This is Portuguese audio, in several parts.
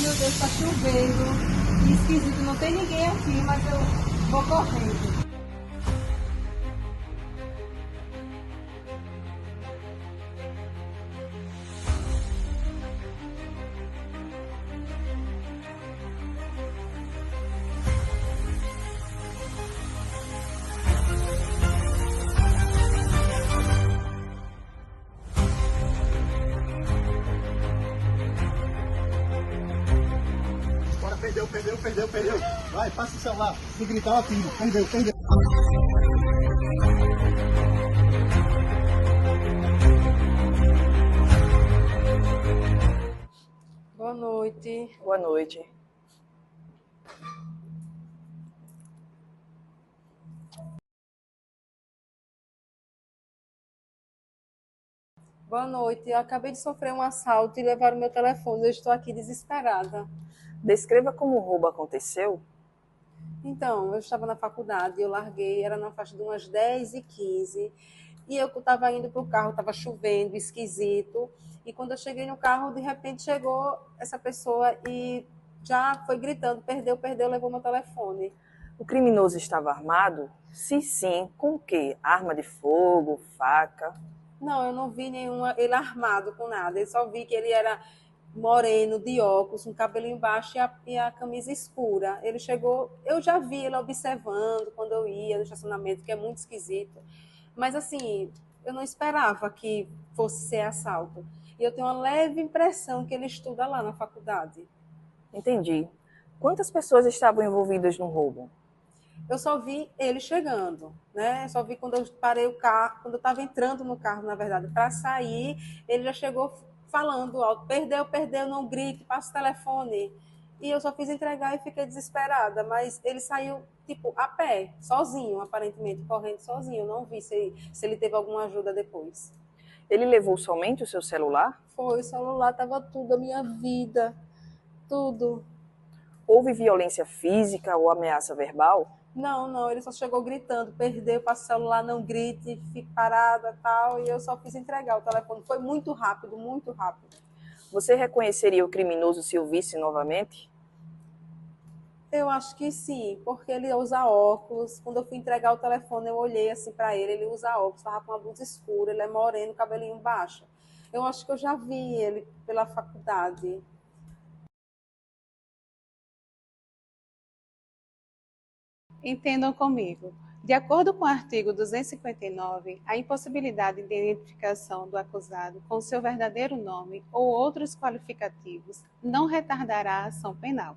meu Deus, tá chovendo. Que esquisito, não tem ninguém aqui, mas eu vou correndo. Bora, perdeu. Vai, passa o celular. Se gritar, eu atiro. Perdeu. Boa noite. Boa noite. Boa noite. Eu acabei de sofrer um assalto e levaram meu telefone. Eu estou aqui desesperada. Descreva como o roubo aconteceu. Então, eu estava na faculdade, eu larguei, era na faixa de umas 10h15. E eu estava indo para o carro, estava chovendo, esquisito. E quando eu cheguei no carro, de repente chegou essa pessoa e já foi gritando: perdeu, levou meu telefone. O criminoso estava armado? Se sim, com o quê? Arma de fogo, faca? Não, eu não vi ele armado com nada. Eu só vi que ele era moreno, de óculos, com cabelo embaixo e a camisa escura. Ele chegou, eu já vi ele observando quando eu ia no estacionamento, que é muito esquisito. Mas assim, eu não esperava que fosse ser assalto. E eu tenho uma leve impressão que ele estuda lá na faculdade. Entendi. Quantas pessoas estavam envolvidas no roubo? Eu só vi ele chegando, né? Só vi quando eu parei o carro, quando eu estava entrando no carro, na verdade, para sair, ele já chegou falando alto: perdeu, não grite, passa o telefone. E eu só fiz entregar e fiquei desesperada, mas ele saiu, tipo, a pé, sozinho, aparentemente, correndo sozinho. Eu não vi se ele teve alguma ajuda depois. Ele levou somente o seu celular? Foi, o celular estava tudo, a minha vida, tudo. Houve violência física ou ameaça verbal? Não, ele só chegou gritando: perdeu, passa o celular, não grite, fique parada, tal, e eu só fiz entregar o telefone. Foi muito rápido, muito rápido. Você reconheceria o criminoso se o visse novamente? Eu acho que sim, porque ele usa óculos. Quando eu fui entregar o telefone, eu olhei assim para ele usa óculos, estava com uma blusa escura, ele é moreno, cabelinho baixo. Eu acho que eu já vi ele pela faculdade. Entendam comigo. De acordo com o artigo 259, a impossibilidade de identificação do acusado com seu verdadeiro nome ou outros qualificativos não retardará a ação penal,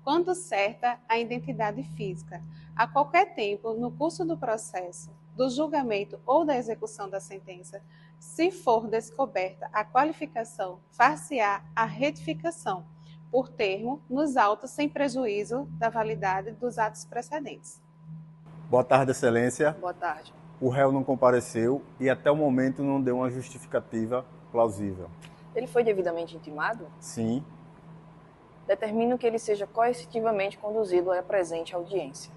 quando certa a identidade física, a qualquer tempo no curso do processo, do julgamento ou da execução da sentença, se for descoberta a qualificação, far-se-á a retificação por termo nos autos sem prejuízo da validade dos atos precedentes. Boa tarde, Excelência. Boa tarde. O réu não compareceu e até o momento não deu uma justificativa plausível. Ele foi devidamente intimado? Sim. Determino que ele seja coercitivamente conduzido à presente audiência.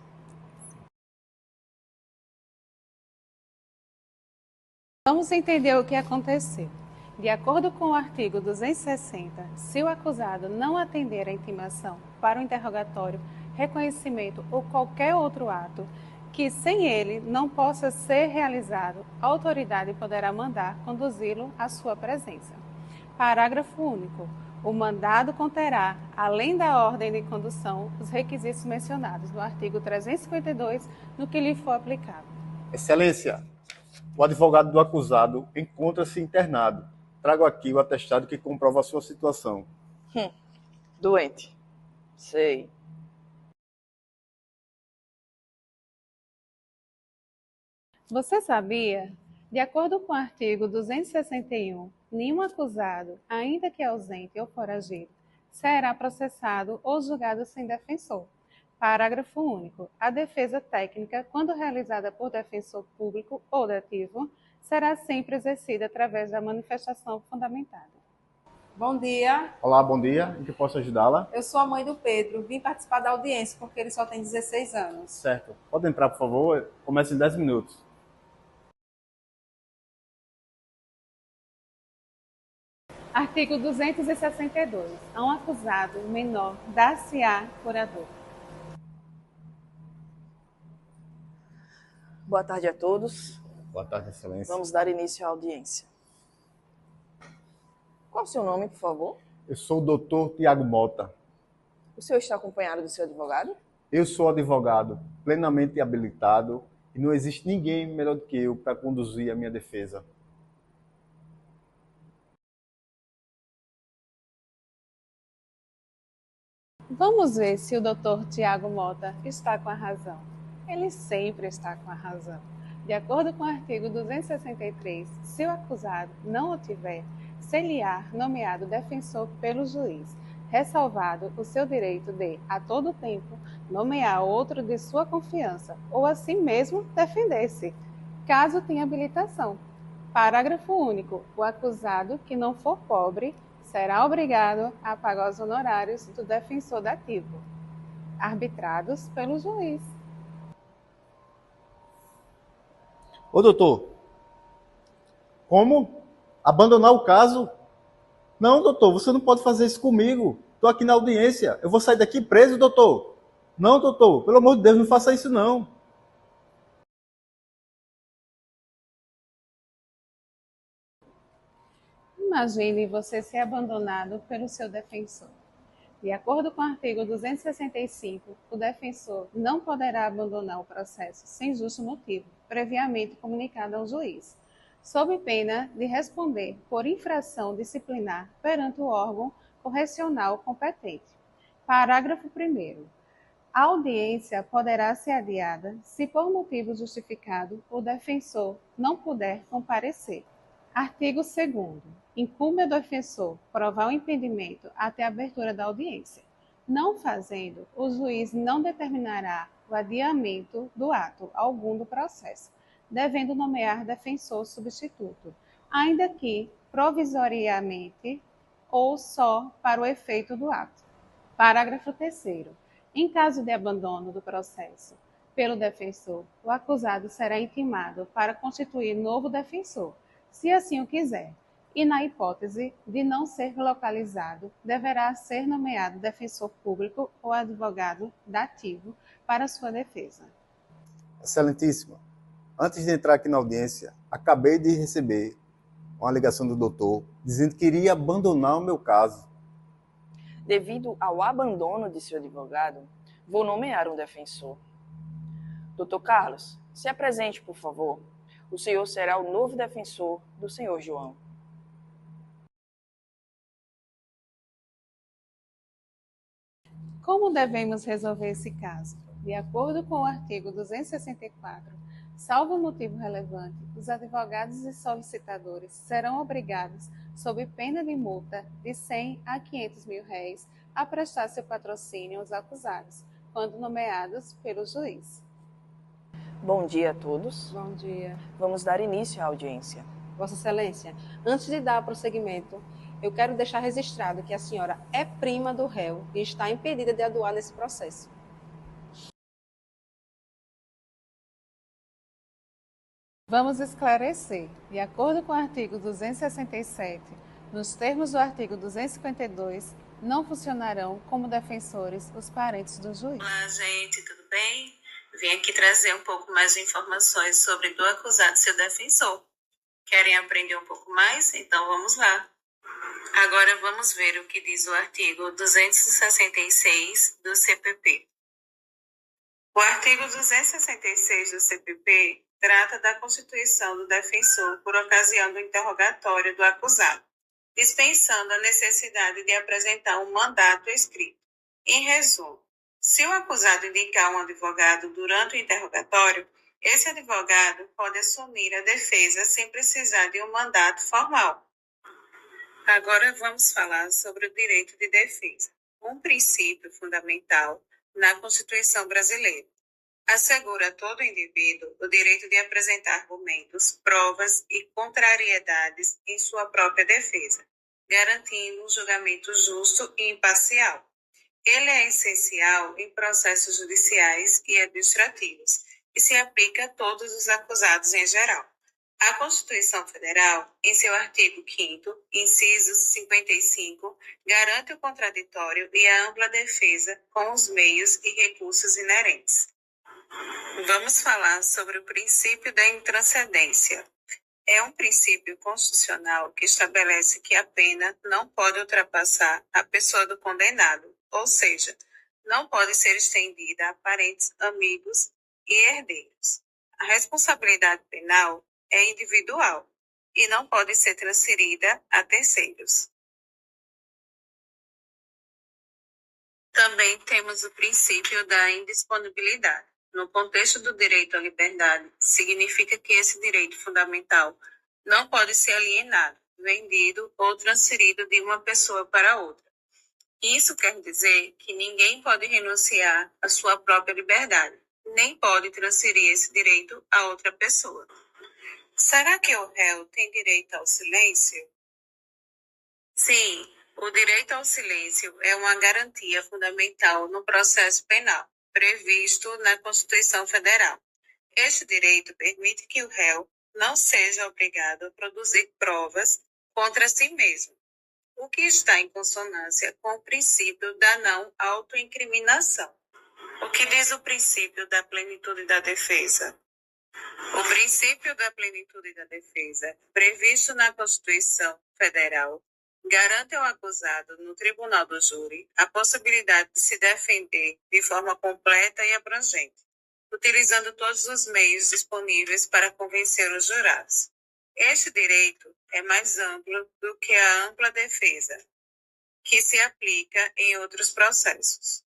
Vamos entender o que aconteceu. De acordo com o artigo 260, se o acusado não atender à intimação para o interrogatório, reconhecimento ou qualquer outro ato que sem ele não possa ser realizado, a autoridade poderá mandar conduzi-lo à sua presença. Parágrafo único. O mandado conterá, além da ordem de condução, os requisitos mencionados no artigo 352, no que lhe for aplicável. Excelência, o advogado do acusado encontra-se internado. Trago aqui o atestado que comprova a sua situação. Doente. Sei. Você sabia? De acordo com o artigo 261, nenhum acusado, ainda que ausente ou foragido, será processado ou julgado sem defensor. Parágrafo único. A defesa técnica, quando realizada por defensor público ou dativo, será sempre exercida através da manifestação fundamentada. Bom dia, Olá, bom dia. Em que posso ajudá-la? eu sou a mãe do Pedro. Vim participar da audiência porque ele só tem 16 anos. Certo. Pode entrar, por favor. Começa em 10 minutos. Artigo 262. A um acusado menor dar-se-á curador. Boa tarde a todos. Boa tarde, Excelência. Vamos dar início à audiência. Qual é o seu nome, por favor? Eu sou o doutor Tiago Mota. O senhor está acompanhado do seu advogado? Eu sou advogado plenamente habilitado e não existe ninguém melhor do que eu para conduzir a minha defesa. Vamos ver se o Dr. Tiago Mota está com a razão. Ele sempre está com a razão. De acordo com o artigo 263, se o acusado não o tiver, ser-lhe-á nomeado defensor pelo juiz, ressalvado o seu direito de, a todo tempo, nomear outro de sua confiança ou assim mesmo defender-se, caso tenha habilitação. Parágrafo único. O acusado que não for pobre será obrigado a pagar os honorários do defensor dativo, arbitrados pelo juiz. Ô, doutor, como? Abandonar o caso? Não, doutor, você não pode fazer isso comigo. Estou aqui na audiência. Eu vou sair daqui preso, doutor. Não, doutor, pelo amor de Deus, não faça isso não. Imagine você ser abandonado pelo seu defensor. De acordo com o artigo 265, o defensor não poderá abandonar o processo sem justo motivo, previamente comunicado ao juiz, sob pena de responder por infração disciplinar perante o órgão correcional competente. Parágrafo 1º. A audiência poderá ser adiada se por motivo justificado o defensor não puder comparecer. Artigo 2º. Incumbe ao defensor provar o impedimento até a abertura da audiência. Não fazendo, o juiz não determinará o adiamento do ato algum do processo, devendo nomear defensor substituto, ainda que provisoriamente ou só para o efeito do ato. Parágrafo 3º. Em caso de abandono do processo pelo defensor, o acusado será intimado para constituir novo defensor, se assim o quiser, e na hipótese de não ser localizado, deverá ser nomeado defensor público ou advogado dativo para sua defesa. Excelentíssima, antes de entrar aqui na audiência, acabei de receber uma ligação do doutor dizendo que iria abandonar o meu caso. Devido ao abandono de seu advogado, vou nomear um defensor. Dr. Carlos, se apresente, por favor. O senhor será o novo defensor do senhor João. Como devemos resolver esse caso? De acordo com o artigo 264, salvo motivo relevante, os advogados e solicitadores serão obrigados, sob pena de multa de 100 a 500 mil réis, a prestar seu patrocínio aos acusados, quando nomeados pelo juiz. Bom dia a todos. Bom dia. Vamos dar início à audiência. Vossa Excelência, antes de dar prosseguimento, eu quero deixar registrado que a senhora é prima do réu e está impedida de atuar nesse processo. Vamos esclarecer. De acordo com o artigo 267, nos termos do artigo 252, não funcionarão como defensores os parentes do juiz. Olá, gente, tudo bem? Vim aqui trazer um pouco mais de informações sobre do acusado e seu defensor. Querem aprender um pouco mais? Então vamos lá. Agora vamos ver o que diz o artigo 266 do CPP. O artigo 266 do CPP trata da constituição do defensor por ocasião do interrogatório do acusado, dispensando a necessidade de apresentar um mandato escrito. Em resumo, se o acusado indicar um advogado durante o interrogatório, esse advogado pode assumir a defesa sem precisar de um mandato formal. Agora vamos falar sobre o direito de defesa, um princípio fundamental na Constituição brasileira. Assegura a todo indivíduo o direito de apresentar argumentos, provas e contrariedades em sua própria defesa, garantindo um julgamento justo e imparcial. Ele é essencial em processos judiciais e administrativos e se aplica a todos os acusados em geral. A Constituição Federal, em seu artigo 5º, inciso 55, garante o contraditório e a ampla defesa com os meios e recursos inerentes. Vamos falar sobre o princípio da intranscendência. É um princípio constitucional que estabelece que a pena não pode ultrapassar a pessoa do condenado, ou seja, não pode ser estendida a parentes, amigos e herdeiros. A responsabilidade penal é individual e não pode ser transferida a terceiros. Também temos o princípio da indisponibilidade. No contexto do direito à liberdade, significa que esse direito fundamental não pode ser alienado, vendido ou transferido de uma pessoa para outra. Isso quer dizer que ninguém pode renunciar à sua própria liberdade, nem pode transferir esse direito a outra pessoa. Será que o réu tem direito ao silêncio? Sim, o direito ao silêncio é uma garantia fundamental no processo penal, previsto na Constituição Federal. Este direito permite que o réu não seja obrigado a produzir provas contra si mesmo, o que está em consonância com o princípio da não autoincriminação. O que diz o princípio da plenitude da defesa? O princípio da plenitude da defesa, previsto na Constituição Federal, garante ao acusado no tribunal do júri a possibilidade de se defender de forma completa e abrangente, utilizando todos os meios disponíveis para convencer os jurados. Este direito é mais amplo do que a ampla defesa, que se aplica em outros processos.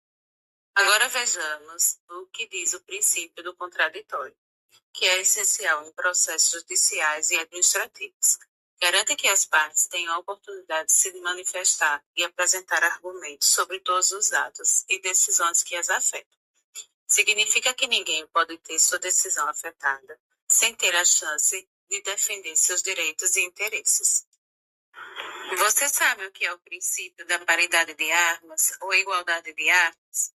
Agora vejamos o que diz o princípio do contraditório, que é essencial em processos judiciais e administrativos. Garante que as partes tenham a oportunidade de se manifestar e apresentar argumentos sobre todos os atos e decisões que as afetam. Significa que ninguém pode ter sua decisão afetada sem ter a chance de defender seus direitos e interesses. Você sabe o que é o princípio da paridade de armas ou igualdade de armas?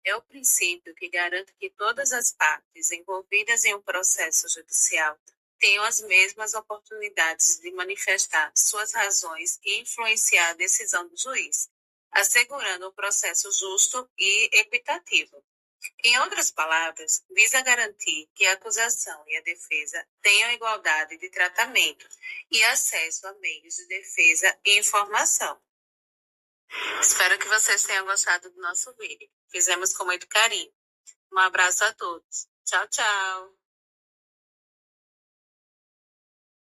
É o princípio que garante que todas as partes envolvidas em um processo judicial tenham as mesmas oportunidades de manifestar suas razões e influenciar a decisão do juiz, assegurando um processo justo e equitativo. Em outras palavras, visa garantir que a acusação e a defesa tenham igualdade de tratamento e acesso a meios de defesa e informação. Espero que vocês tenham gostado do nosso vídeo. Fizemos com muito carinho. Um abraço a todos. Tchau, tchau!